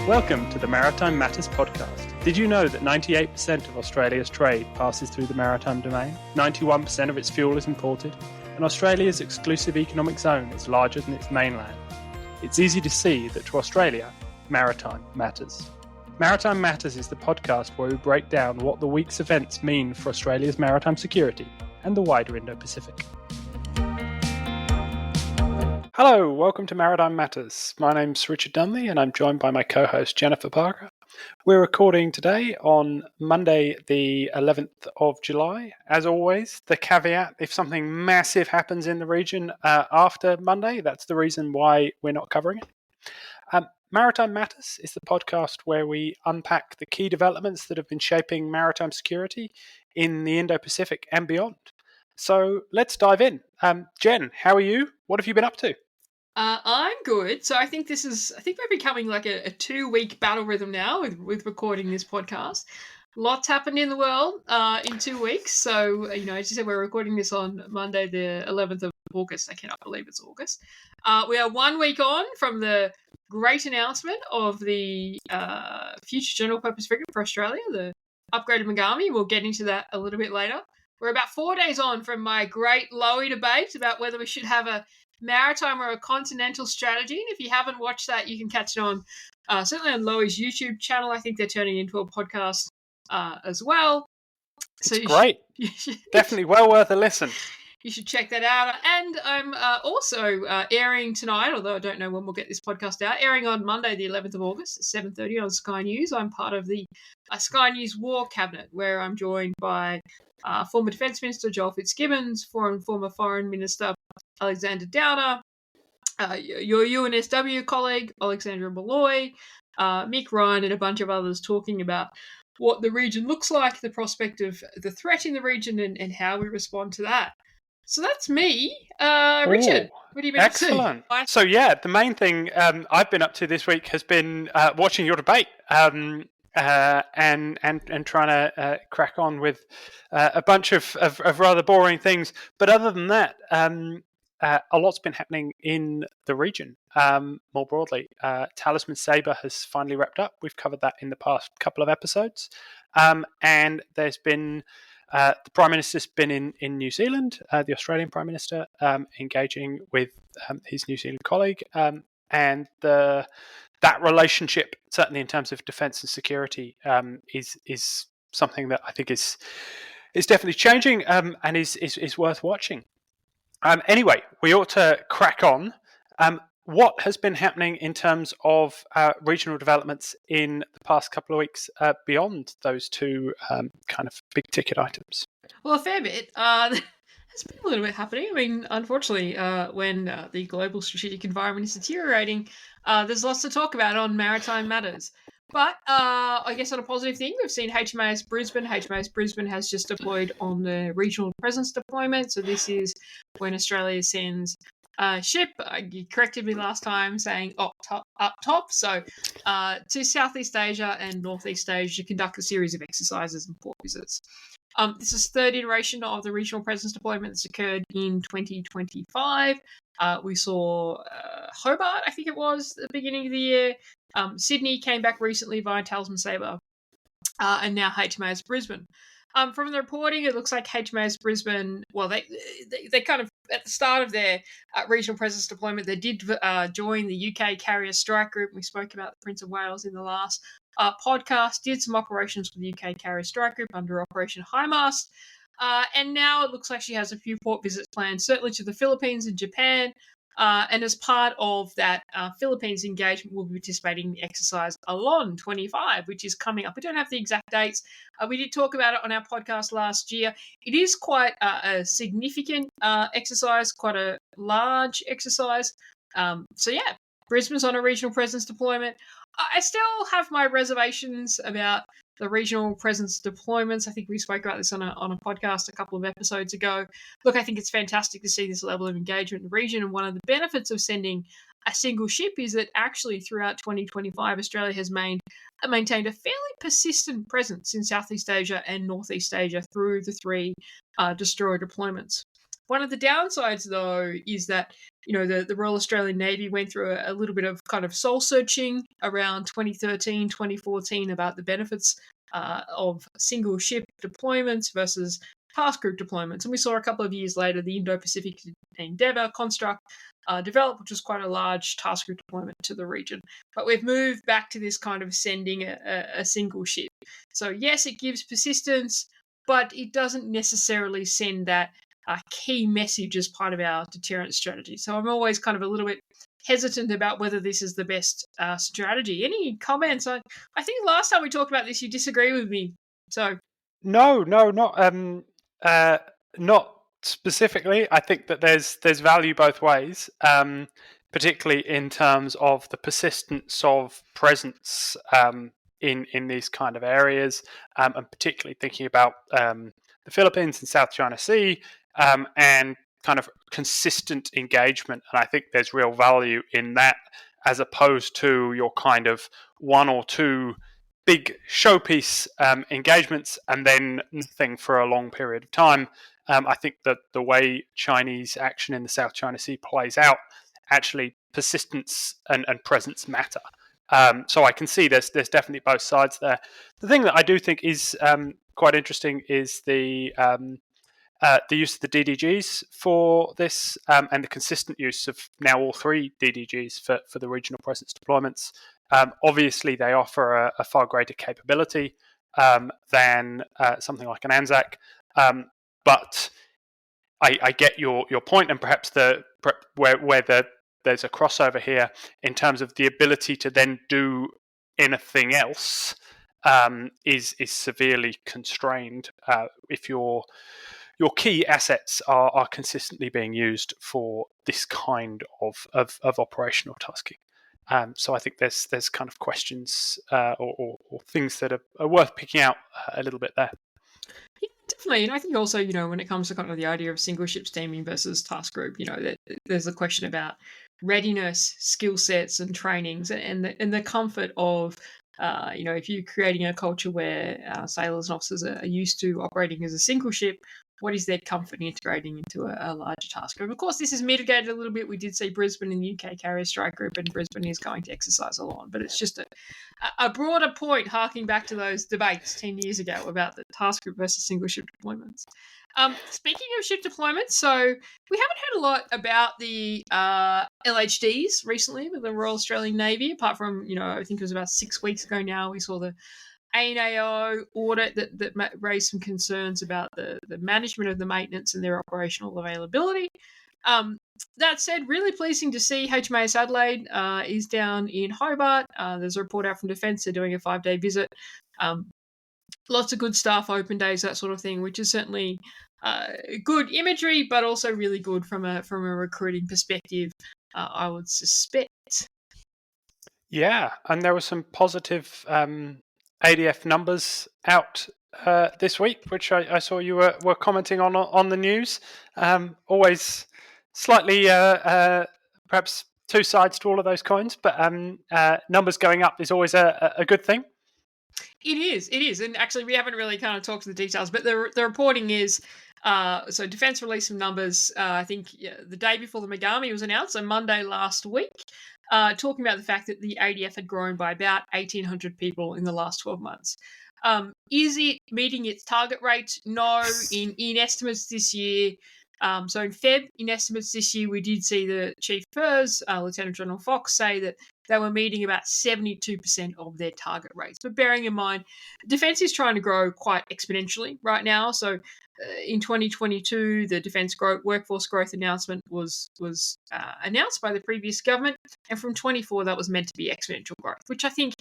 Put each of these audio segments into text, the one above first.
Welcome to the Maritime Matters podcast. Did you know that 98% of Australia's trade passes through the maritime domain? 91% of its fuel is imported, and Australia's exclusive economic zone is larger than its mainland. It's easy to see that to Australia, maritime matters. Maritime Matters is the podcast where we break down what the week's events mean for Australia's maritime security and the wider Indo-Pacific. Hello, welcome to Maritime Matters. My name's Richard Dunley and I'm joined by my co-host Jennifer Parker. We're recording today on Monday the 11th of July. As always, the caveat, if something massive happens in the region after Monday, that's the reason why we're not covering it. Maritime Matters is the podcast where we unpack the key developments that have been shaping maritime security in the Indo-Pacific and beyond. So let's dive in. Jen, how are you? What have you been up to? I'm good. So I think we're becoming like a 2-week battle rhythm now with recording this podcast. Lots happened in the world in 2 weeks. So, as you said, we're recording this on Monday, the 11th of August. I cannot believe it's August. We are 1 week on from the great announcement of the future general purpose frigate for Australia, the upgraded Mogami. We'll get into that a little bit later. We're about 4 days on from my great Lowy debate about whether we should have a maritime or a continental strategy. And if you haven't watched that, you can catch it on certainly on Lowy's YouTube channel. I think they're turning into a podcast as well. So it's great. Definitely well worth a listen. You should check that out. And I'm also airing tonight, although I don't know when we'll get this podcast out, airing on Monday, the 11th of August at 7:30 on Sky News. I'm part of the Sky News War Cabinet, where I'm joined by former Defence Minister Joel Fitzgibbons, former Foreign Minister Alexander Downer, your UNSW colleague Alexandra Malloy, Mick Ryan, and a bunch of others talking about what the region looks like, the prospect of the threat in the region, and how we respond to that. So that's me. Richard, what have you been up to? Excellent. So the main thing I've been up to this week has been watching your debate and trying to crack on with a bunch of rather boring things. But other than that, a lot's been happening in the region more broadly. Talisman Sabre has finally wrapped up. We've covered that in the past couple of episodes. And there's been the Prime Minister's been in New Zealand, the Australian Prime Minister, engaging with his New Zealand colleague. And that relationship, certainly in terms of defence and security, is something that I think is definitely changing and is worth watching. Anyway, we ought to crack on. What has been happening in terms of regional developments in the past couple of weeks beyond those two kind of big ticket items? Well, a fair bit. There's been a little bit happening. I mean, unfortunately, when the global strategic environment is deteriorating, there's lots to talk about on Maritime Matters. But I guess on a positive thing, we've seen HMAS Brisbane. HMAS Brisbane has just deployed on the regional presence deployment. So this is when Australia sends a ship, you corrected me last time saying up top. So to Southeast Asia and Northeast Asia to conduct a series of exercises and port visits. This is third iteration of the regional presence deployment that's occurred in 2025. We saw Hobart, I think it was, at the beginning of the year. Sydney came back recently via Talisman Sabre, and now HMAS Brisbane. From the reporting, it looks like HMAS Brisbane, well, they kind of, at the start of their regional presence deployment, they did join the UK Carrier Strike Group. We spoke about the Prince of Wales in the last podcast, did some operations with the UK Carrier Strike Group under Operation High Mast. And now it looks like she has a few port visits planned, certainly to the Philippines and Japan. And as part of that Philippines engagement, we'll be participating in the exercise Alon 25, which is coming up. We don't have the exact dates. We did talk about it on our podcast last year. It is quite a significant exercise, quite a large exercise. Brisbane's on a regional presence deployment. I still have my reservations about the regional presence deployments. I think we spoke about this on a podcast a couple of episodes ago. Look, I think it's fantastic to see this level of engagement in the region. And one of the benefits of sending a single ship is that actually throughout 2025, Australia has maintained a fairly persistent presence in Southeast Asia and Northeast Asia through the three destroyer deployments. One of the downsides, though, is that the Royal Australian Navy went through a little bit of kind of soul searching around 2013, 2014 about the benefits of single ship deployments versus task group deployments. And we saw a couple of years later the Indo-Pacific Endeavour construct develop, which was quite a large task group deployment to the region. But we've moved back to this kind of sending a single ship. So yes, it gives persistence, but it doesn't necessarily send that key message as part of our deterrence strategy. So I'm always kind of a little bit hesitant about whether this is the best strategy. Any comments? I think last time we talked about this, you disagree with me. So No, not specifically. I think that there's value both ways, particularly in terms of the persistence of presence in these kind of areas, and particularly thinking about the Philippines and South China Sea, and kind of consistent engagement. And I think there's real value in that, as opposed to your kind of one or two big showpiece engagements and then nothing for a long period of time. I think that the way Chinese action in the South China Sea plays out, actually persistence and presence matter. So I can see there's definitely both sides there. The thing that I do think is quite interesting is the use of the DDGs for this, and the consistent use of now all three DDGs for the regional presence deployments. Obviously, they offer a far greater capability than something like an ANZAC, but I get your point, and perhaps where there's a crossover here in terms of the ability to then do anything else is severely constrained if your key assets are consistently being used for this kind of operational tasking. So I think there's kind of questions or things that are worth picking out a little bit there. Yeah, definitely. And I think also, when it comes to kind of the idea of single ship steaming versus task group, that there's a question about readiness, skill sets, and trainings, and the comfort of, if you're creating a culture where sailors and officers are used to operating as a single ship, what is their comfort in integrating into a larger task group? Of course, this is mitigated a little bit. We did see Brisbane in the UK carry a strike group, and Brisbane is going to exercise a lot. But it's just a broader point, harking back to those debates 10 years ago about the task group versus single ship deployments. Speaking of ship deployments, so we haven't heard a lot about the LHDs recently with the Royal Australian Navy, apart from, I think it was about 6 weeks ago now, we saw the ANAO audit that raised some concerns about the management of the maintenance and their operational availability. That said, really pleasing to see HMAS Adelaide is down in Hobart. There's a report out from Defence. They're doing a 5-day visit. Lots of good staff, open days, that sort of thing, which is certainly good imagery, but also really good from a recruiting perspective, I would suspect. Yeah, and there were some positive ADF numbers out this week, which I saw you were commenting on the news. Always slightly perhaps two sides to all of those coins, but numbers going up is always a good thing. It is. And actually, we haven't really kind of talked to the details, but the reporting is, so Defence released some numbers, I think the day before the Mogami was announced, so Monday last week, talking about the fact that the ADF had grown by about 1,800 people in the last 12 months. Is it meeting its target rate? No. In estimates this year, so in Feb, in estimates this year, we did see the Chief FERS, Lieutenant General Fox, say that they were meeting about 72% of their target rates. But bearing in mind, Defence is trying to grow quite exponentially right now. So in 2022, the Defence workforce growth announcement was announced by the previous government. And from 24, that was meant to be exponential growth, which I think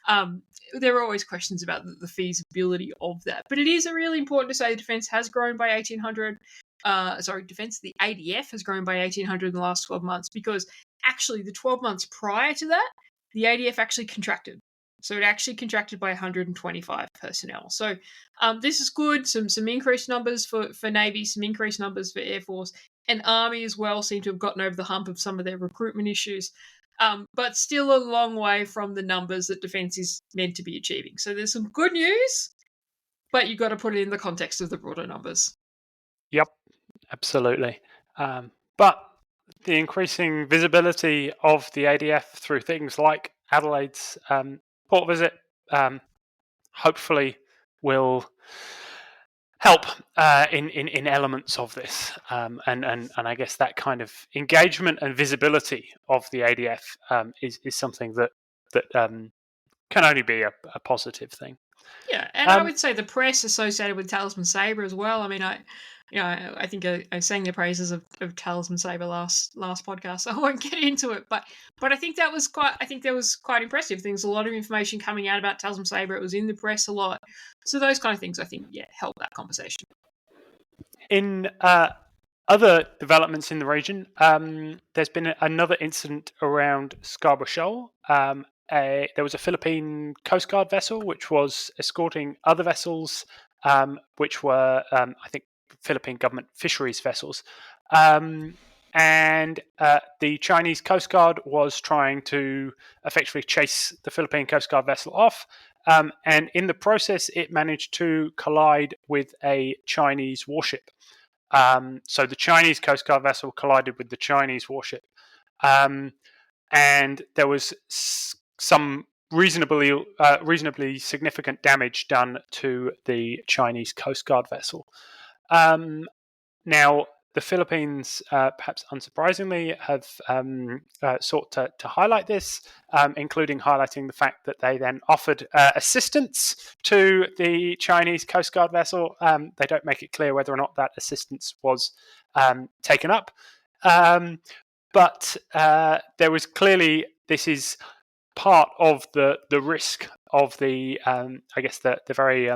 there are always questions about the feasibility of that. But it is really important to say Defence has grown by 1,800. The ADF has grown by 1,800 in the last 12 months, because actually the 12 months prior to that, the ADF actually contracted. So it actually contracted by 125 personnel. So this is good. Some increased numbers for Navy, some increased numbers for Air Force, and Army as well seem to have gotten over the hump of some of their recruitment issues. But still a long way from the numbers that Defence is meant to be achieving. So there's some good news, but you've got to put it in the context of the broader numbers. Yep, absolutely. But the increasing visibility of the ADF through things like Adelaide's port visit hopefully will help in elements of this, and I guess that kind of engagement and visibility of the ADF is something that can only be a positive thing. Yeah, and I would say the press associated with Talisman Sabre as well. I mean, I think I sang the praises of Talisman Sabre last podcast, so I won't get into it. But I think that was quite impressive. There's a lot of information coming out about Talisman Sabre. It was in the press a lot, so those kind of things I think help that conversation. In other developments in the region, there's been another incident around Scarborough Shoal. There was a Philippine Coast Guard vessel which was escorting other vessels, which were, I think, Philippine government fisheries vessels. And the Chinese Coast Guard was trying to effectively chase the Philippine Coast Guard vessel off. And in the process, it managed to collide with a Chinese warship. So the Chinese Coast Guard vessel collided with the Chinese warship. And there was some reasonably significant damage done to the Chinese Coast Guard vessel. Now, the Philippines, perhaps unsurprisingly, have sought to highlight this, including highlighting the fact that they then offered assistance to the Chinese Coast Guard vessel. They don't make it clear whether or not that assistance was taken up. But there was clearly, this is part of the risk of the, I guess, the very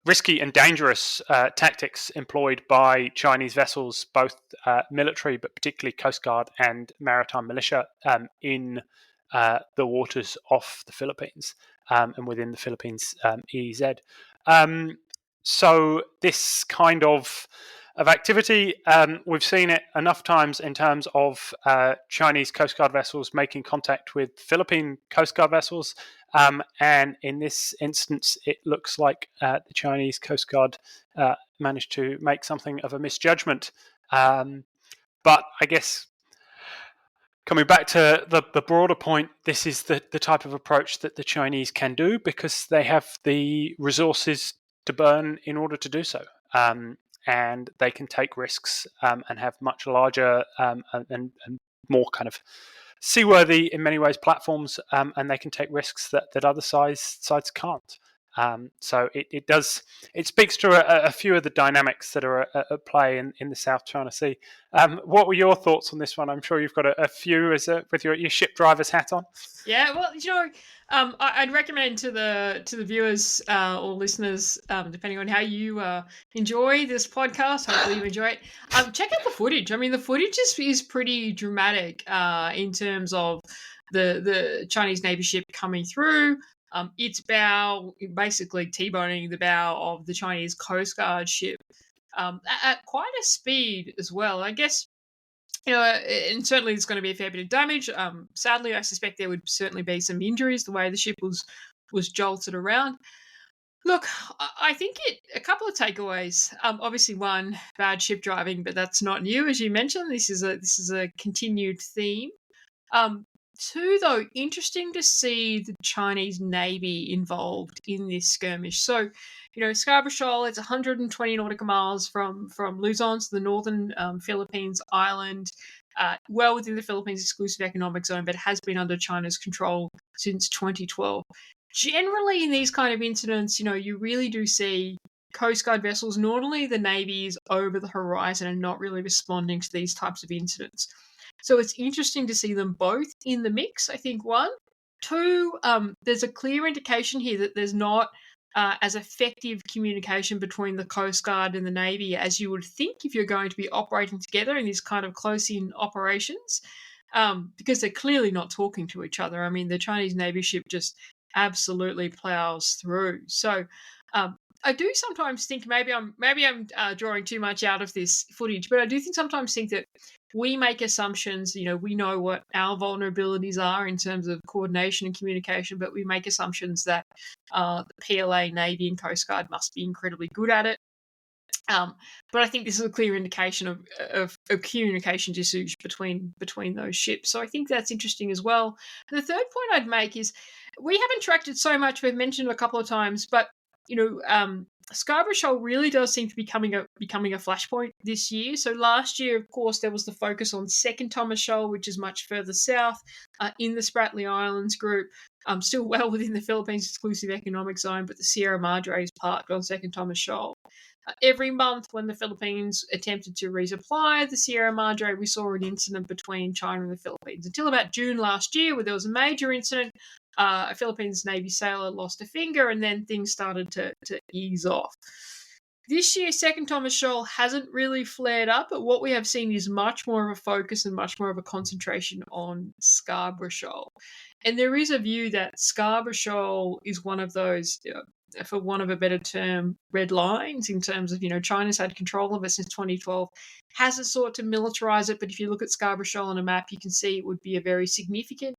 risky and dangerous tactics employed by Chinese vessels, both military, but particularly Coast Guard and maritime militia, in the waters off the Philippines and within the Philippines EEZ. So this kind of activity, we've seen it enough times in terms of Chinese Coast Guard vessels making contact with Philippine Coast Guard vessels. And in this instance, it looks like the Chinese Coast Guard managed to make something of a misjudgment. But I guess coming back to the broader point, this is the type of approach that the Chinese can do because they have the resources to burn in order to do so. And they can take risks and have much larger and more kind of seaworthy in many ways platforms, and they can take risks that other sides can't. So it speaks to a few of the dynamics that are at play in the South China Sea. What were your thoughts on this one? I'm sure you've got a few with your ship driver's hat on. Yeah, well, I'd recommend to the viewers or listeners, depending on how you enjoy this podcast, hopefully you enjoy it, check out the footage. I mean, the footage is pretty dramatic in terms of the Chinese Navy ship coming through. Its bow basically T-boning the bow of the Chinese Coast Guard ship at quite a speed as well. I guess, and certainly there's going to be a fair bit of damage. Sadly, I suspect there would certainly be some injuries the way the ship was jolted around. Look, I think a couple of takeaways. Obviously, one, bad ship driving, but that's not new, as you mentioned. This is a continued theme. Two, though, interesting to see the Chinese Navy involved in this skirmish. So, Scarborough Shoal, it's 120 nautical miles from Luzon to the northern Philippines island, well within the Philippines exclusive economic zone, but has been under China's control since 2012. Generally, in these kind of incidents, you really do see Coast Guard vessels. Normally, the Navy is over the horizon and not really responding to these types of incidents. So it's interesting to see them both in the mix, I think, one. Two, there's a clear indication here that there's not as effective communication between the Coast Guard and the Navy as you would think if you're going to be operating together in these kind of close-in operations, because they're clearly not talking to each other. I mean, the Chinese Navy ship just absolutely plows through. So I do sometimes think maybe I'm drawing too much out of this footage, but I do sometimes think that we make assumptions. We know what our vulnerabilities are in terms of coordination and communication, but we make assumptions that the PLA, Navy, and Coast Guard must be incredibly good at it. But I think this is a clear indication of communications issues between those ships. So I think that's interesting as well. And the third point I'd make is we haven't tracked it so much. We've mentioned it a couple of times, but Scarborough Shoal really does seem to be becoming a flashpoint this year. So last year, of course, there was the focus on Second Thomas Shoal, which is much further south in the Spratly Islands group, still well within the Philippines exclusive economic zone, but the Sierra Madre is parked on Second Thomas Shoal. Every month when the Philippines attempted to resupply the Sierra Madre, we saw an incident between China and the Philippines. Until about June last year, where there was a major incident, a Philippines Navy sailor lost a finger, and then things started to ease off. This year, Second Thomas Shoal hasn't really flared up, but what we have seen is much more of a focus and much more of a concentration on Scarborough Shoal. And there is a view that Scarborough Shoal is one of those, for want of a better term, red lines in terms of, China's had control of it since 2012, hasn't sought to militarize it, but if you look at Scarborough Shoal on a map, you can see it would be a very significant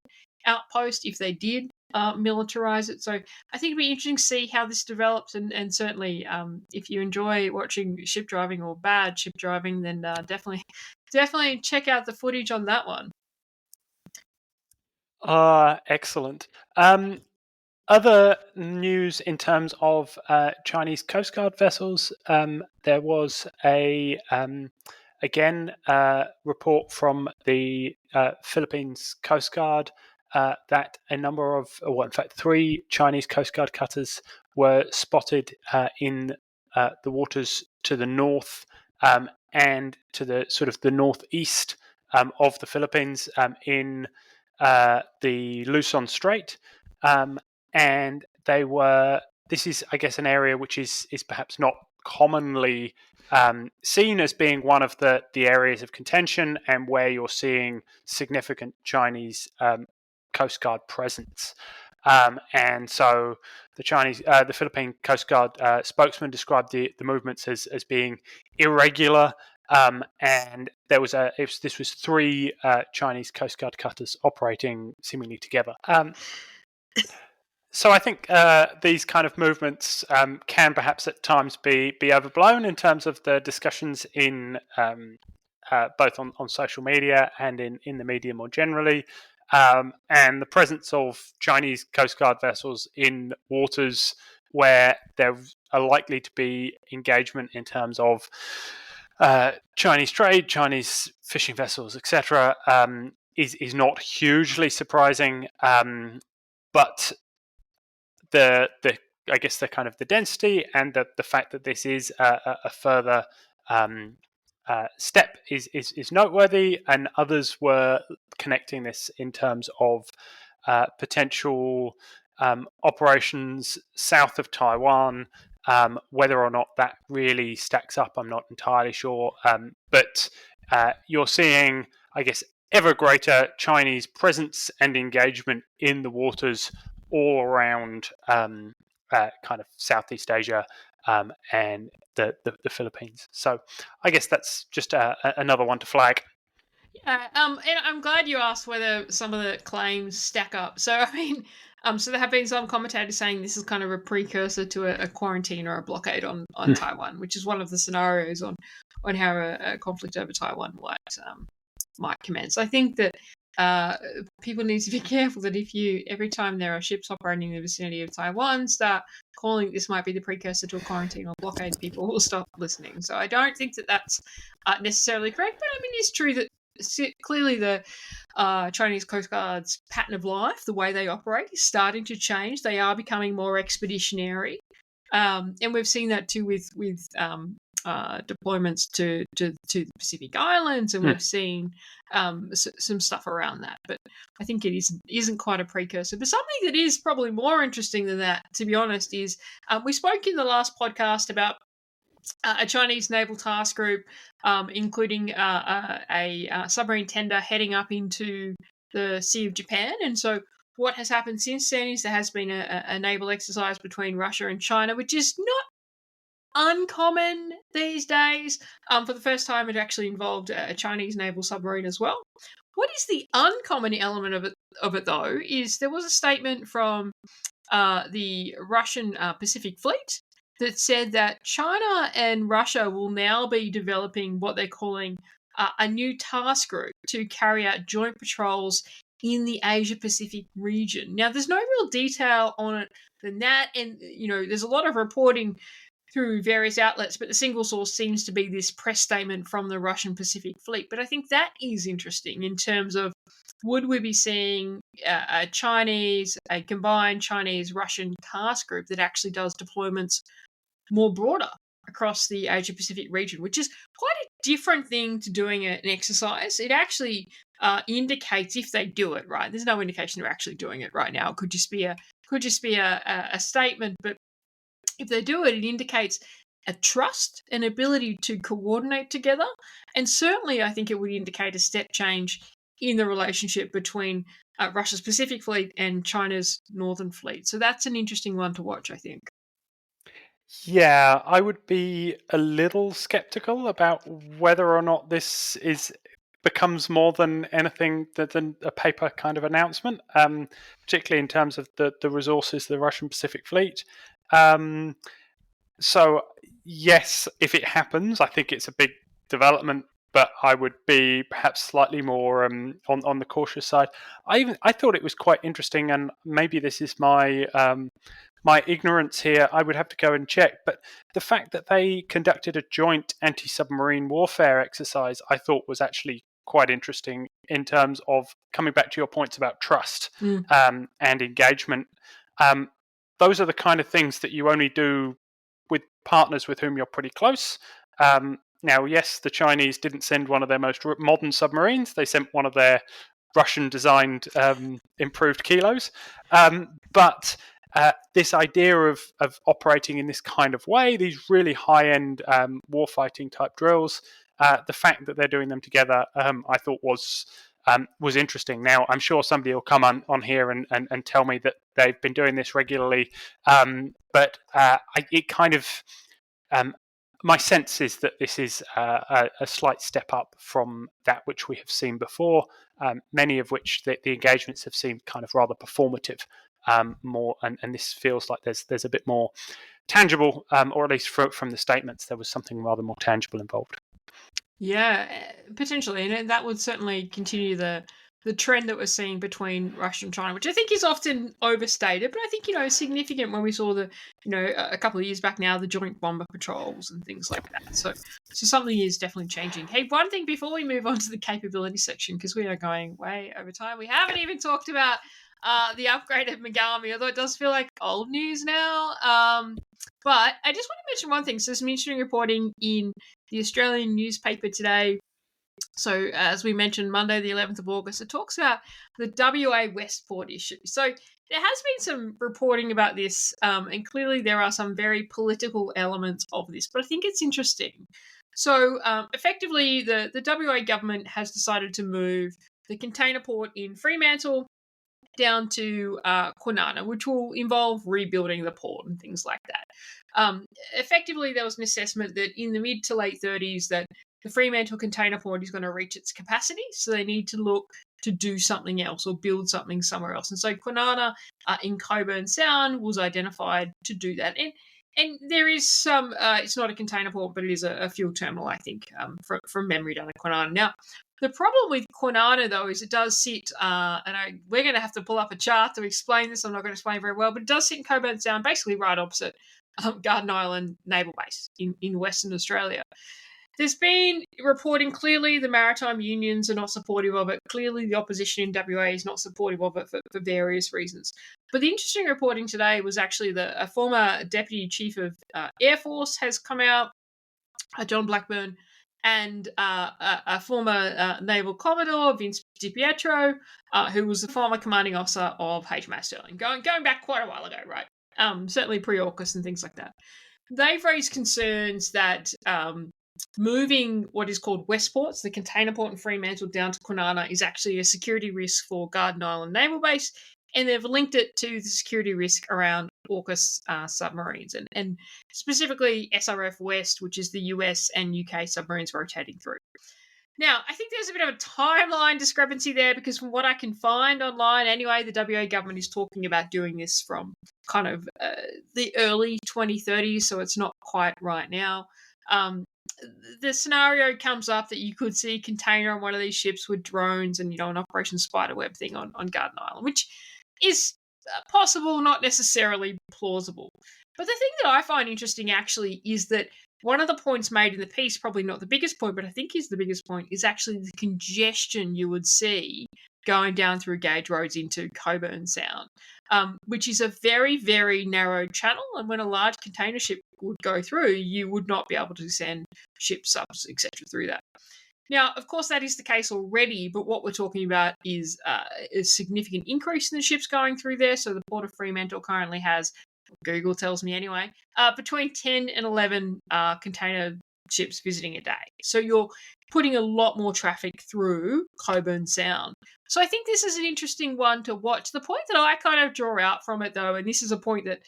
outpost if they did militarize it. So I think it'd be interesting to see how this develops, and certainly if you enjoy watching ship driving or bad ship driving, then definitely check out the footage on that one. Excellent. Other news in terms of Chinese Coast Guard vessels, there was a report from the Philippines Coast Guard that a number of, in fact, 3 Chinese Coast Guard cutters were spotted in the waters to the north and to the sort of the northeast of the Philippines in the Luzon Strait. And they were. This is, I guess, an area which is perhaps not commonly seen as being one of the areas of contention and where you're seeing significant Chinese Coast Guard presence. And so the Philippine Coast Guard spokesman described the movements as being irregular. And this was 3 Chinese Coast Guard cutters operating seemingly together. So I think these kind of movements can perhaps at times be overblown in terms of the discussions in both on social media and in the media more generally. And the presence of Chinese Coast Guard vessels in waters where there are likely to be engagement in terms of Chinese trade, Chinese fishing vessels, etc., is not hugely surprising. But I guess the kind of the density and the fact that this is a further step is noteworthy, and others were connecting this in terms of potential operations south of Taiwan. Whether or not that really stacks up, I'm not entirely sure. But you're seeing, I guess, ever greater Chinese presence and engagement in the waters all around kind of Southeast Asia and the Philippines. So I guess that's just another one to flag. Yeah, and I'm glad you asked whether some of the claims stack up. So I mean, so there have been some commentators saying this is kind of a precursor to a quarantine or a blockade on Taiwan, which is one of the scenarios on how a conflict over Taiwan might commence. I think that people need to be careful that every time there are ships operating in the vicinity of Taiwan, start calling this might be the precursor to a quarantine or blockade, people will stop listening. So I don't think that that's necessarily correct, but I mean, it's true that clearly the Chinese Coast Guard's pattern of life, the way they operate, is starting to change. They are becoming more expeditionary, and we've seen that too with deployments to the Pacific Islands, and we've seen some stuff around that. But I think it isn't quite a precursor. But something that is probably more interesting than that, to be honest, is we spoke in the last podcast about a Chinese naval task group, including a submarine tender heading up into the Sea of Japan. And so what has happened since then is there has been a naval exercise between Russia and China, which is not uncommon these days. For the first time, it actually involved a Chinese naval submarine as well. What is the uncommon element of it though, is there was a statement from the Russian Pacific Fleet that said that China and Russia will now be developing what they're calling a new task group to carry out joint patrols in the Asia Pacific region. Now, there's no real detail on it than that, and there's a lot of reporting through various outlets, but the single source seems to be this press statement from the Russian Pacific Fleet. But I think that is interesting in terms of, would we be seeing a combined Chinese-Russian task group that actually does deployments more broader across the Asia Pacific region, which is quite a different thing to doing an exercise. It actually indicates, if they do it right, there's no indication they're actually doing it right now. It could just be a statement, but if they do it, it indicates a trust and ability to coordinate together. And certainly, I think it would indicate a step change in the relationship between Russia's Pacific Fleet and China's Northern Fleet. So that's an interesting one to watch, I think. Yeah, I would be a little skeptical about whether or not this becomes more than anything than a paper kind of announcement, particularly in terms of the resources of the Russian Pacific Fleet. So yes, if it happens, I think it's a big development, but I would be perhaps slightly more on the cautious side. I thought it was quite interesting, and maybe this is my my ignorance here. I would have to go and check, but the fact that they conducted a joint anti-submarine warfare exercise, I thought was actually quite interesting in terms of coming back to your points about trust and engagement. Those are the kind of things that you only do with partners with whom you're pretty close. Now, yes, the Chinese didn't send one of their most modern submarines. They sent one of their Russian-designed improved kilos. But this idea of operating in this kind of way, these really high-end warfighting type drills, the fact that they're doing them together, I thought was interesting. Now, I'm sure somebody will come on here and tell me that they've been doing this regularly, but it kind of my sense is that this is a slight step up from that which we have seen before, many of which the engagements have seemed kind of rather performative, more, and this feels like there's a bit more tangible, or at least from the statements, there was something rather more tangible involved. Yeah, potentially, and that would certainly continue the trend that we're seeing between Russia and China, which I think is often overstated, but I think significant when we saw the a couple of years back now, the joint bomber patrols and things like that. So something is definitely changing. Hey, one thing before we move on to the capability section, because we are going way over time, we haven't even talked about the upgrade of Mogami, although it does feel like old news now. But I just want to mention one thing. So some interesting reporting in the Australian newspaper today. So as we mentioned, Monday the 11th of August, it talks about the WA Westport issue. So there has been some reporting about this, and clearly there are some very political elements of this, but I think it's interesting. So effectively, the WA government has decided to move the container port in Fremantle down to Kwinana, which will involve rebuilding the port and things like that. Effectively, there was an assessment that in the mid to late 30s that the Fremantle container port is going to reach its capacity, so they need to look to do something else or build something somewhere else. And so Kwinana in Cockburn Sound was identified to do that. And there is some, it's not a container port, but it is a fuel terminal, I think, from memory down at Kwinana. Now, the problem with Kwinana, though, is it does sit, we're going to have to pull up a chart to explain this. I'm not going to explain very well, but it does sit in Cockburn Sound, basically right opposite Garden Island Naval Base in Western Australia. There's been reporting, clearly the maritime unions are not supportive of it. Clearly the opposition in WA is not supportive of it for various reasons. But the interesting reporting today was actually a former Deputy Chief of Air Force has come out, John Blackburn, and a former Naval Commodore, Vince DiPietro, who was the former commanding officer of HMAS Stirling, going back quite a while ago, right? Certainly pre-AUKUS and things like that. They've raised concerns that moving what is called Westports, the container port in Fremantle, down to Kwinana is actually a security risk for Garden Island Naval Base, and they've linked it to the security risk around AUKUS submarines, and specifically SRF West, which is the US and UK submarines rotating through. Now, I think there's a bit of a timeline discrepancy there because from what I can find online anyway, the WA government is talking about doing this from kind of the early 2030s, so it's not quite right now. The scenario comes up that you could see a container on one of these ships with drones and, an Operation Spiderweb thing on Garden Island, which is possible, not necessarily plausible. But the thing that I find interesting actually is that one of the points made in the piece, probably not the biggest point, but I think is the biggest point, is actually the congestion you would see going down through gauge roads into Cockburn Sound, which is a very, very narrow channel. And when a large container ship would go through, you would not be able to send ship subs, etc., through that. Now, of course, that is the case already, but what we're talking about is a significant increase in the ships going through there. So the Port of Fremantle currently has, Google tells me anyway, between 10 and 11 container ships visiting a day. So you're putting a lot more traffic through Cockburn Sound. So I think this is an interesting one to watch. The point that I kind of draw out from it, though, and this is a point that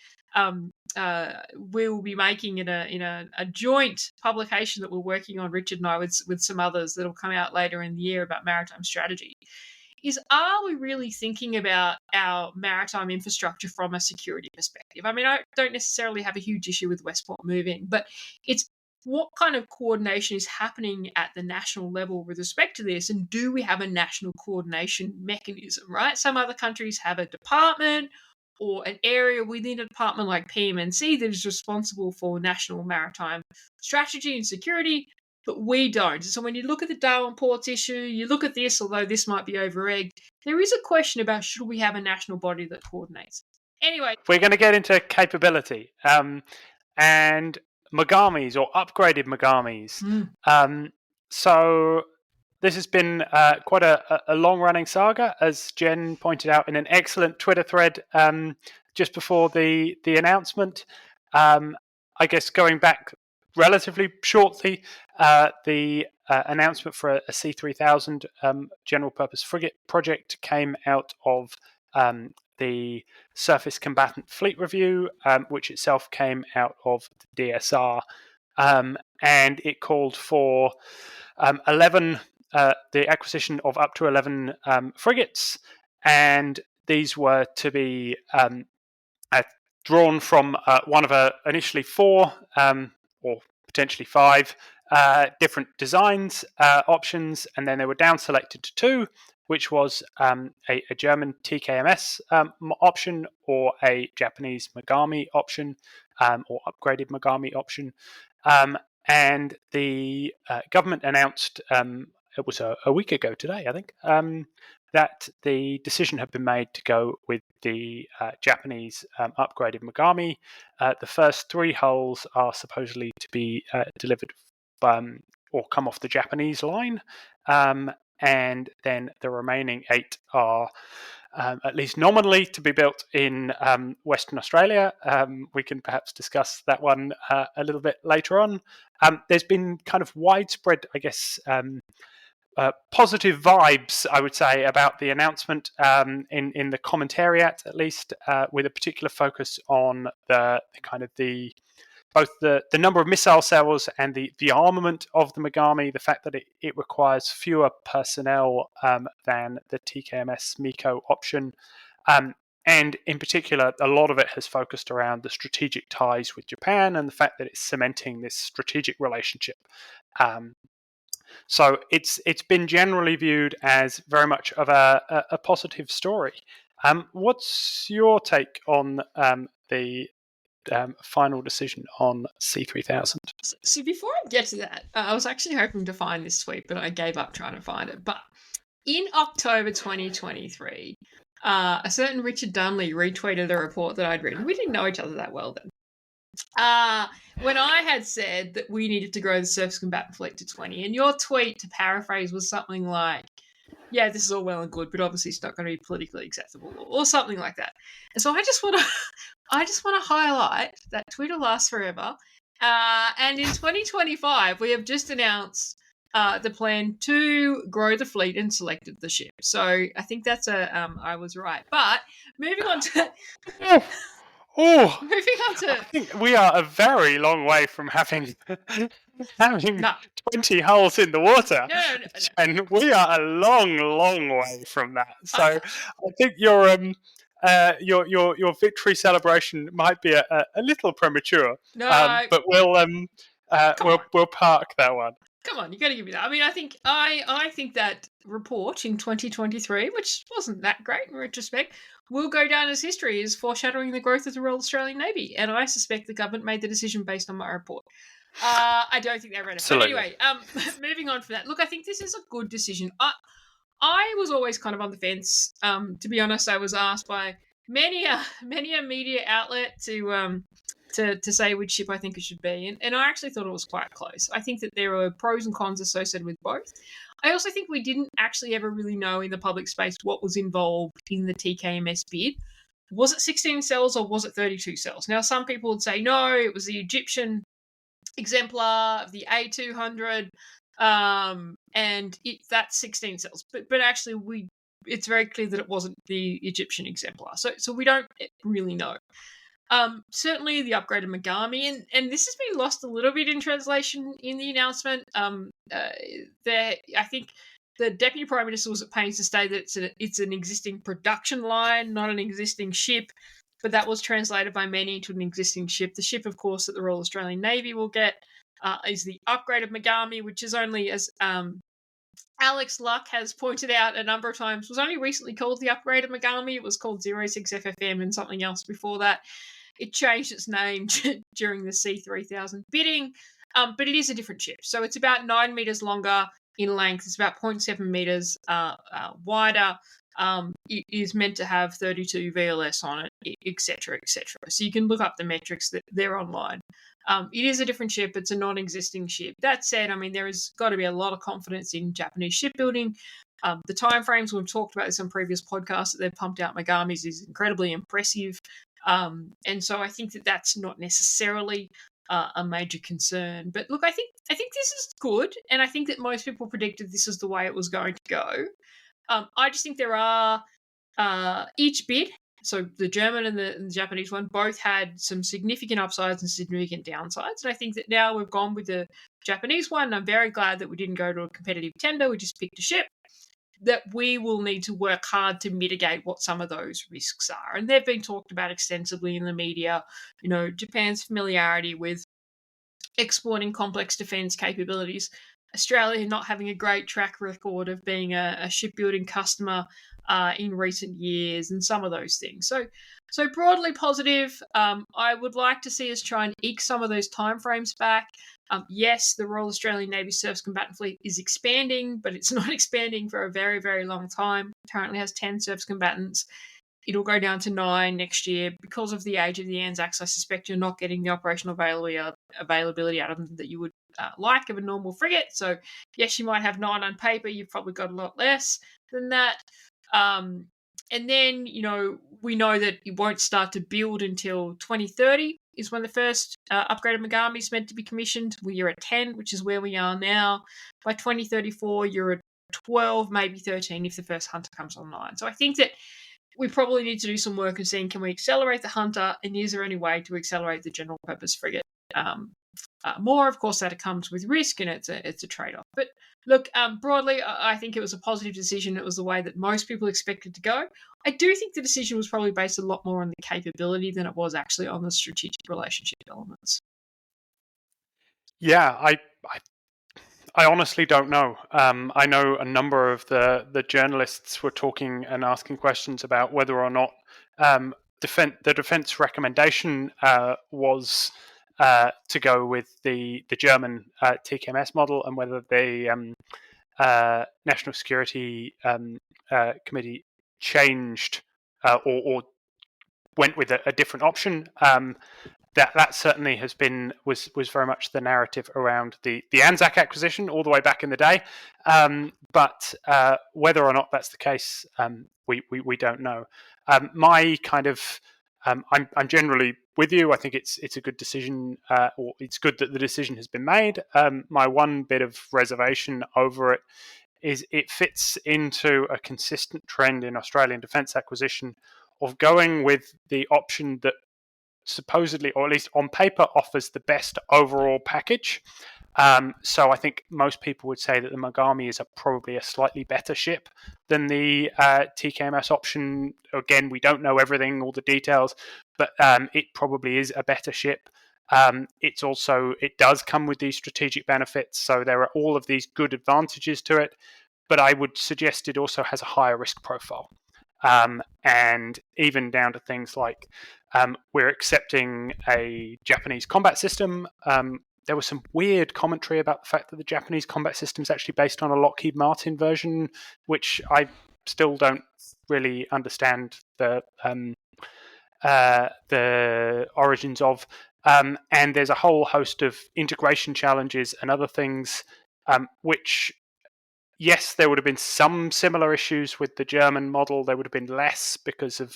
we will be making in a joint publication that we're working on, Richard and I, with some others that'll come out later in the year about maritime strategy, is are we really thinking about our maritime infrastructure from a security perspective? I mean, I don't necessarily have a huge issue with Westport moving, but it's what kind of coordination is happening at the national level with respect to this, and do we have a national coordination mechanism, right? Some other countries have a department or an area within a department like PMNC that is responsible for national maritime strategy and security, but we don't. So when you look at the Darwin Ports issue, you look at this, although this might be over-egged, there is a question about should we have a national body that coordinates. Anyway. We're going to get into capability and Mogamis or upgraded Mogamis. So this has been quite a long-running saga, as Jen pointed out in an excellent Twitter thread just before the announcement. I guess going back relatively shortly, the announcement for a C3000 general purpose frigate project came out of the Surface Combatant Fleet Review, which itself came out of the DSR, and it called for 11, the acquisition of up to 11 frigates, and these were to be drawn from one of initially 4 or potentially 5 different designs options, and then they were down selected to 2, which was a German TKMS option or a Japanese Mogami option or upgraded Mogami option. And the government announced, it was a week ago today, I think, that the decision had been made to go with the Japanese upgraded Mogami. The first 3 hulls are supposedly to be delivered or come off the Japanese line. And then the remaining 8 are at least nominally to be built in Western Australia. We can perhaps discuss that one a little bit later on. There's been kind of widespread, I guess, positive vibes, I would say, about the announcement in the commentariat, at least, with a particular focus on the kind of both the number of missile cells and the armament of the Mogami, the fact that it requires fewer personnel than the TKMS MECO option. And in particular, a lot of it has focused around the strategic ties with Japan and the fact that it's cementing this strategic relationship. So it's been generally viewed as very much of a positive story. What's your take on the final decision on C3000? So before I get to that, I was actually hoping to find this tweet, but I gave up trying to find it. But in October 2023, a certain Richard Dunley retweeted a report that I'd written. We didn't know each other that well then. When I had said that we needed to grow the surface combatant fleet to 20, and your tweet, to paraphrase, was something like, yeah, this is all well and good, but obviously it's not going to be politically acceptable, or something like that. And so I just want to highlight that Twitter lasts forever. And in 2025, we have just announced the plan to grow the fleet and selected the ship. So I think that's I was right. But moving on to... moving on to... I think we are a very long way from having having No. 20 holes in the water. No. And we are a long way from that. So I think your victory celebration might be a little premature. No. But we'll park that one. Come on, you got to give me that. I mean, I think that report in 2023, which wasn't that great in retrospect, will go down as history as foreshadowing the growth of the Royal Australian Navy. And I suspect the government made the decision based on my report. I don't think they read it. Absolutely. But anyway, moving on from that. Look, I think this is a good decision. I was always kind of on the fence. To be honest, I was asked by many a media outlet to say which ship I think it should be, and I actually thought it was quite close. I think that there are pros and cons associated with both. I also think we didn't actually ever really know in the public space what was involved in the TKMS bid. Was it 16 cells or was it 32 cells? Now, some people would say, no, it was the Egyptian exemplar of the A200, and that's 16 cells. But actually, it's very clear that it wasn't the Egyptian exemplar. So we don't really know. Certainly the upgraded Mogami, and this has been lost a little bit in translation in the announcement. I think the Deputy Prime Minister was at pains to state that it's an existing production line, not an existing ship, but that was translated by many into an existing ship. The ship, of course, that the Royal Australian Navy will get is the upgraded Mogami, which is only, as Alex Luck has pointed out a number of times, was only recently called the upgraded Mogami. It was called 06FFM and something else before that. It changed its name during the C3000 bidding, but it is a different ship. So it's about 9 meters longer in length. It's about 0.7 meters wider. It is meant to have 32 VLS on it, etc., etc. So you can look up the metrics, that they're online. It is a different ship. It's a non-existing ship. That said, I mean, there has got to be a lot of confidence in Japanese shipbuilding. The timeframes, we've talked about this on previous podcasts, that they've pumped out Mogamis is incredibly impressive. And so I think that that's not necessarily a major concern. But look, I think this is good, and I think that most people predicted this is the way it was going to go. I just think there are each bid, so the German and the Japanese one, both had some significant upsides and significant downsides. And I think that now we've gone with the Japanese one. I'm very glad that we didn't go to a competitive tender. We just picked a ship. That we will need to work hard to mitigate what some of those risks are. And they've been talked about extensively in the media. You know, Japan's familiarity with exporting complex defence capabilities, Australia not having a great track record of being a shipbuilding customer in recent years, and some of those things. So broadly positive. I would like to see us try and eke some of those timeframes back. Yes, the Royal Australian Navy Surface Combatant Fleet is expanding, but it's not expanding for a very, very long time. It currently has 10 surface combatants. It'll go down to 9 next year. Because of the age of the Anzacs, I suspect you're not getting the operational availability out of them that you would like of a normal frigate. So, yes, you might have 9 on paper. You've probably got a lot less than that. And then, you know, we know that it won't start to build until 2030 is when the first upgraded Mogami is meant to be commissioned. You're at 10, which is where we are now. By 2034, you're at 12, maybe 13 if the first Hunter comes online. So I think that we probably need to do some work of seeing, can we accelerate the Hunter, and is there any way to accelerate the general purpose frigate more? Of course, that comes with risk, and it's a trade-off. But look, broadly, I think it was a positive decision. It was the way that most people expected to go. I do think the decision was probably based a lot more on the capability than it was actually on the strategic relationship elements. Yeah, I honestly don't know. I know a number of the journalists were talking and asking questions about whether or not the defence recommendation was to go with the German TKMS model, and whether the National Security Committee changed or went with a different option. That certainly was very much the narrative around the Anzac acquisition all the way back in the day. But whether or not that's the case, we don't know. I'm generally with you. I think it's a good decision, or it's good that the decision has been made. My one bit of reservation over it is it fits into a consistent trend in Australian defence acquisition of going with the option that supposedly, or at least on paper, offers the best overall package, So I think most people would say that the Mogami is probably a slightly better ship than the TKMS option. Again, we don't know everything, all the details, but it probably is a better ship. It does come with these strategic benefits, so there are all of these good advantages to it, but I would suggest it also has a higher risk profile. And even down to things like we're accepting a Japanese combat system. There was some weird commentary about the fact that the Japanese combat system is actually based on a Lockheed Martin version, which I still don't really understand the origins of. And there's a whole host of integration challenges and other things, which, yes, there would have been some similar issues with the German model. There would have been less because of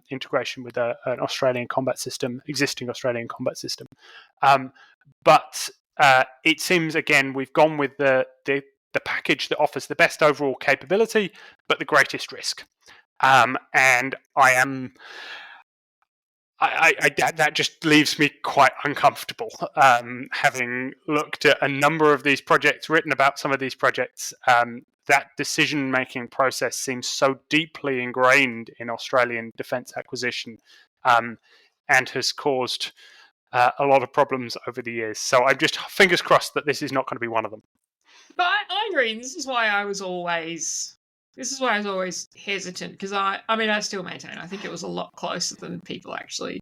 integration with an Australian combat system, existing Australian combat system. But it seems, again, we've gone with the package that offers the best overall capability, but the greatest risk. And that just leaves me quite uncomfortable. Having looked at a number of these projects, written about some of these projects, that decision-making process seems so deeply ingrained in Australian defence acquisition, and has caused a lot of problems over the years. So I'm just fingers crossed that this is not going to be one of them. But I agree. This is why I was always hesitant, because I still maintain I think it was a lot closer than people actually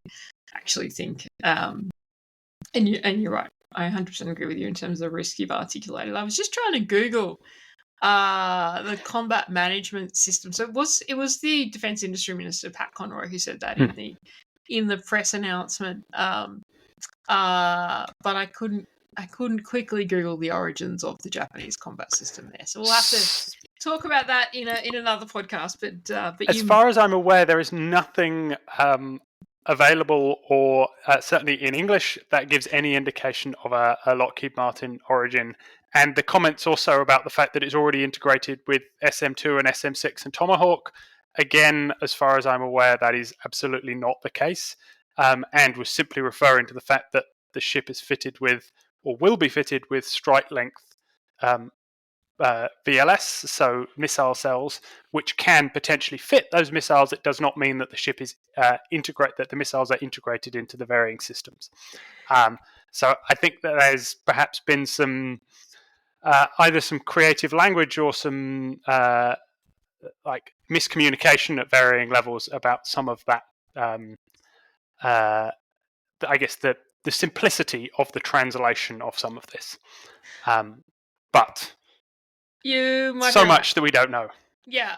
think. And you're right. I 100% agree with you in terms of the risk you've articulated. I was just trying to Google the combat management system. So it was the Defence Industry Minister Pat Conroy who said that in the press announcement. But I couldn't quickly Google the origins of the Japanese combat system there. So we'll have to talk about that in another podcast. But as far as I'm aware, there is nothing available, or certainly in English, that gives any indication of a Lockheed Martin origin. And the comments also about the fact that it's already integrated with SM2 and SM6 and Tomahawk. Again, as far as I'm aware, that is absolutely not the case, and was simply referring to the fact that the ship is fitted with, or will be fitted with, strike length VLS, so missile cells, which can potentially fit those missiles. It does not mean that the ship is that the missiles are integrated into the varying systems. So I think that there's perhaps been some either some creative language or some miscommunication at varying levels about some of that. I guess the simplicity of the translation of some of this, but you might so much that we don't know. Yeah,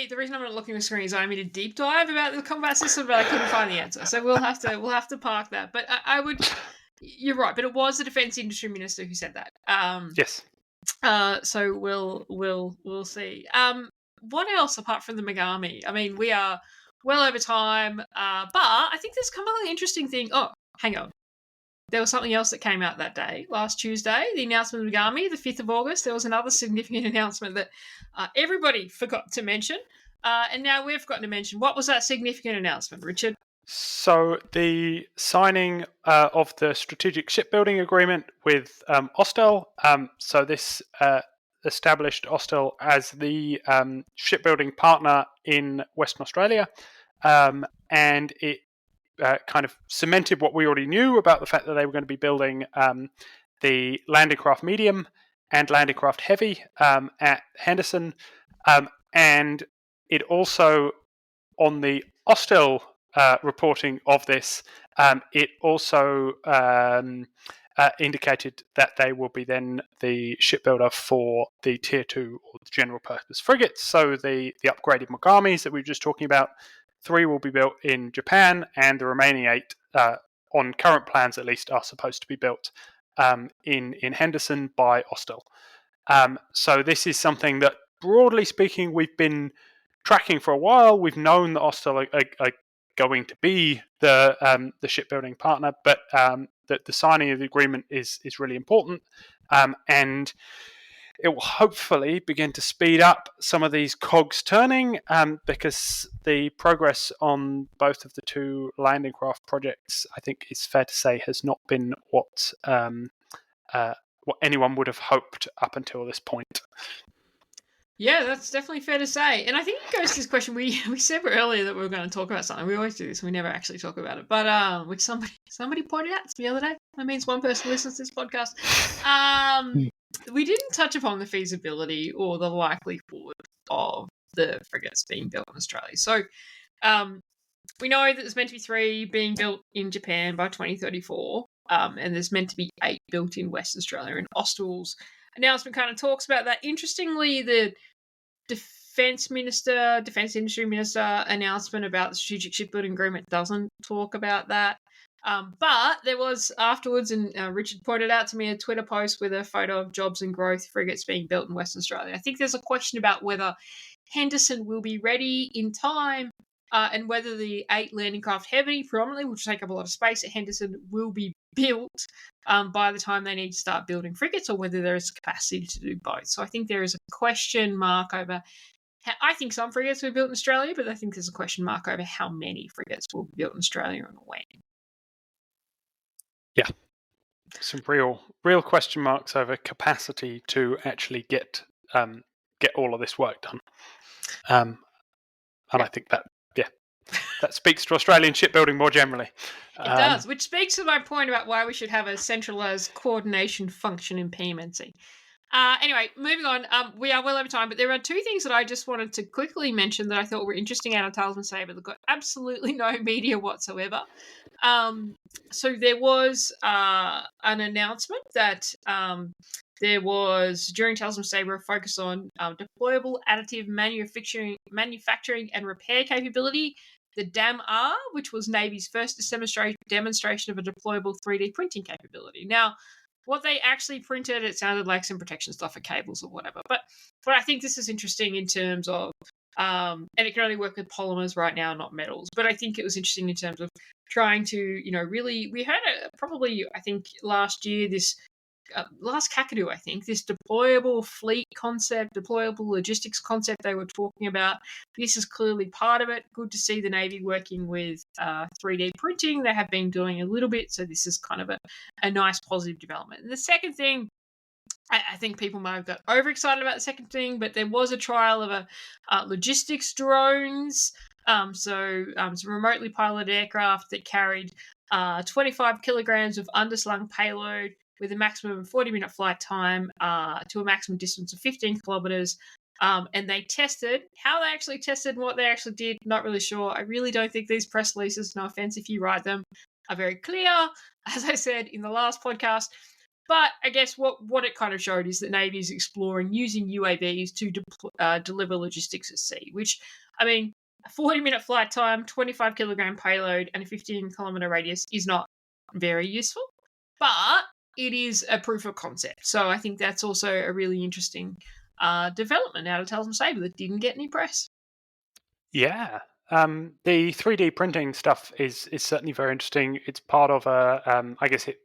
the reason I'm not looking at the screen is I made a deep dive about the combat system, but I couldn't find the answer. So we'll have to park that. But I would. You're right, but it was the Defence Industry Minister who said that. Yes. So we'll see. What else apart from the Mogami? I mean, we are well over time, but I think there's come an interesting thing. Oh, hang on. There was something else that came out that day, last Tuesday, the announcement of Mogami, the 5th of August. There was another significant announcement that everybody forgot to mention, and now we've forgotten to mention. What was that significant announcement, Richard? So the signing of the strategic shipbuilding agreement with Austal. So this established Austal as the shipbuilding partner in Western Australia, and it kind of cemented what we already knew about the fact that they were going to be building the landing craft medium and landing craft heavy at Henderson, and it also, on the Austal reporting of this, it also indicated that they will be then the shipbuilder for the Tier 2 or the general purpose frigates. So the upgraded Mogamis that we were just talking about, 3 will be built in Japan, and the remaining 8, on current plans at least, are supposed to be built in Henderson by Austal. So this is something that, broadly speaking, we've been tracking for a while. We've known that Austal are going to be the shipbuilding partner, but that the signing of the agreement is really important, and it will hopefully begin to speed up some of these cogs turning, because the progress on both of the 2 landing craft projects, I think it's fair to say, has not been what what anyone would have hoped up until this point. Yeah, that's definitely fair to say. And I think it goes to this question. We said earlier that we were going to talk about something. We always do this. We never actually talk about it. But which somebody pointed out to me the other day. That means one person listens to this podcast. We didn't touch upon the feasibility or the likelihood of the frigates being built in Australia. So we know that there's meant to be 3 being built in Japan by 2034. And there's meant to be 8 built in Western Australia. And Austal's announcement kind of talks about that. Interestingly, the defense industry minister announcement about the strategic shipbuilding agreement doesn't talk about that. But there was afterwards, and Richard pointed out to me a Twitter post with a photo of jobs and growth frigates being built in Western Australia. I think there's a question about whether Henderson will be ready in time, and whether the 8 landing craft heavy, predominantly, which take up a lot of space at Henderson, will be built by the time they need to start building frigates, or whether there is capacity to do both. So I think there is a question mark over. I think some frigates will be built in Australia, but I think there's a question mark over how many frigates will be built in Australia and when. Yeah, some real question marks over capacity to actually get all of this work done. And I think that speaks to Australian shipbuilding more generally. It does, which speaks to my point about why we should have a centralised coordination function in PMNC. Anyway, moving on. We are well over time, but there are 2 things that I just wanted to quickly mention that I thought were interesting out of Talisman Sabre that got absolutely no media whatsoever. So there was an announcement that there was, during Talisman Sabre, a focus on deployable additive manufacturing and repair capability, the DAMR, which was Navy's first demonstration of a deployable 3D printing capability. Now, what they actually printed, it sounded like some protection stuff for cables or whatever. But I think this is interesting in terms of, and it can only work with polymers right now, not metals. But I think it was interesting in terms of trying to, really, we had probably, I think, last year, this last Kakadu, I think, this deployable fleet concept, deployable logistics concept they were talking about. This is clearly part of it. Good to see the Navy working with 3D printing. They have been doing a little bit, so this is kind of a nice positive development. And the second thing, I think people might have got overexcited about the second thing, but there was a trial of a logistics drones, so some remotely piloted aircraft that carried 25 kilograms of underslung payload with a maximum of 40-minute flight time to a maximum distance of 15 kilometres. And they tested. How they actually tested and what they actually did, not really sure. I really don't think these press releases, no offence if you write them, are very clear, as I said in the last podcast. But I guess what it kind of showed is that Navy is exploring using UAVs to deliver logistics at sea, which, I mean, a 40-minute flight time, 25-kilogram payload, and a 15-kilometre radius is not very useful. But it is a proof of concept. So I think that's also a really interesting development out of Talisman Sabre that didn't get any press. Yeah. The 3D printing stuff is certainly very interesting. It's part of I guess it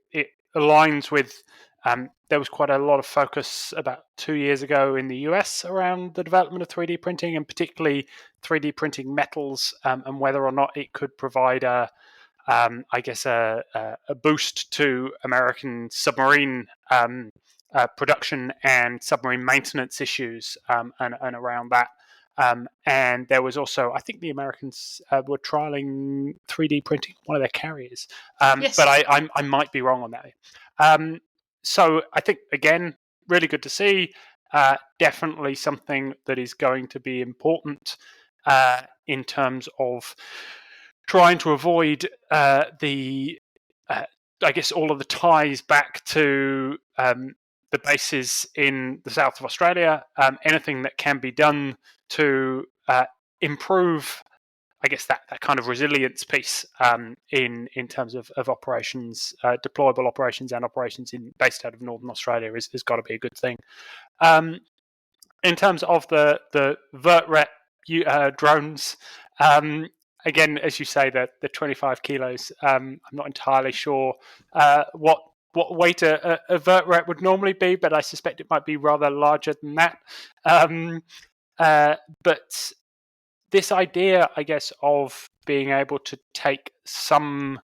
aligns with, there was quite a lot of focus about 2 years ago in the US around the development of 3D printing, and particularly 3D printing metals, and whether or not it could provide a boost to American submarine production and submarine maintenance issues, and around that. And there was also, I think the Americans were trialing 3D printing one of their carriers, Yes. but I might be wrong on that. So I think, again, really good to see. Definitely something that is going to be important in terms of trying to avoid I guess all of the ties back to the bases in the south of Australia. Anything that can be done to improve, I guess, that kind of resilience piece in terms of operations, deployable operations and operations based out of Northern Australia has got to be a good thing. In terms of the VertRep drones, again, as you say, the 25 kilos, I'm not entirely sure what weight a VertRep would normally be, but I suspect it might be rather larger than that. But this idea, I guess, of being able to take some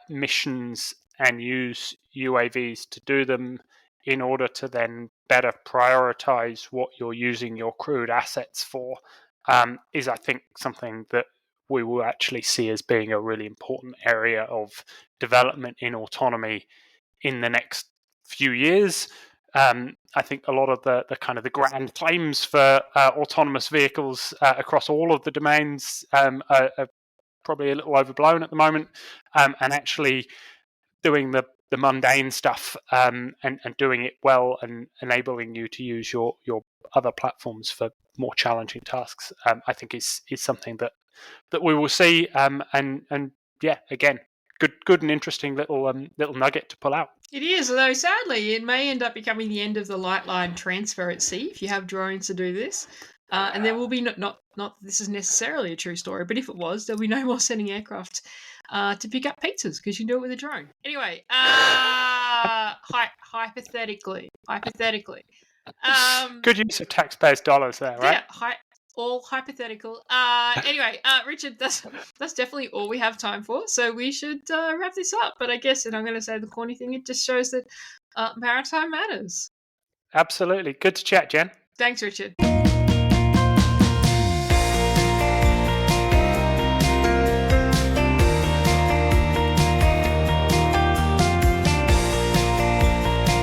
missions and use UAVs to do them in order to then better prioritize what you're using your crewed assets for, is, I think, something that we will actually see as being a really important area of development in autonomy in the next few years. I think a lot of the kind of the grand claims for autonomous vehicles across all of the domains are probably a little overblown at the moment, and actually doing the mundane stuff and doing it well and enabling you to use your other platforms for more challenging tasks, I think is something that we will see, and yeah, again, good and interesting little nugget to pull out. It is, although sadly it may end up becoming the end of the light line transfer at sea if you have drones to do this. And there will be not this is necessarily a true story, but if it was, there'll be no more sending aircraft to pick up pizzas because you can do it with a drone. Anyway, hypothetically, good use of taxpayers' dollars there, right? Yeah, all hypothetical. Anyway, Richard, that's definitely all we have time for. So we should wrap this up. But I guess, and I'm going to say the corny thing, it just shows that maritime matters. Absolutely. Good to chat, Jen. Thanks, Richard.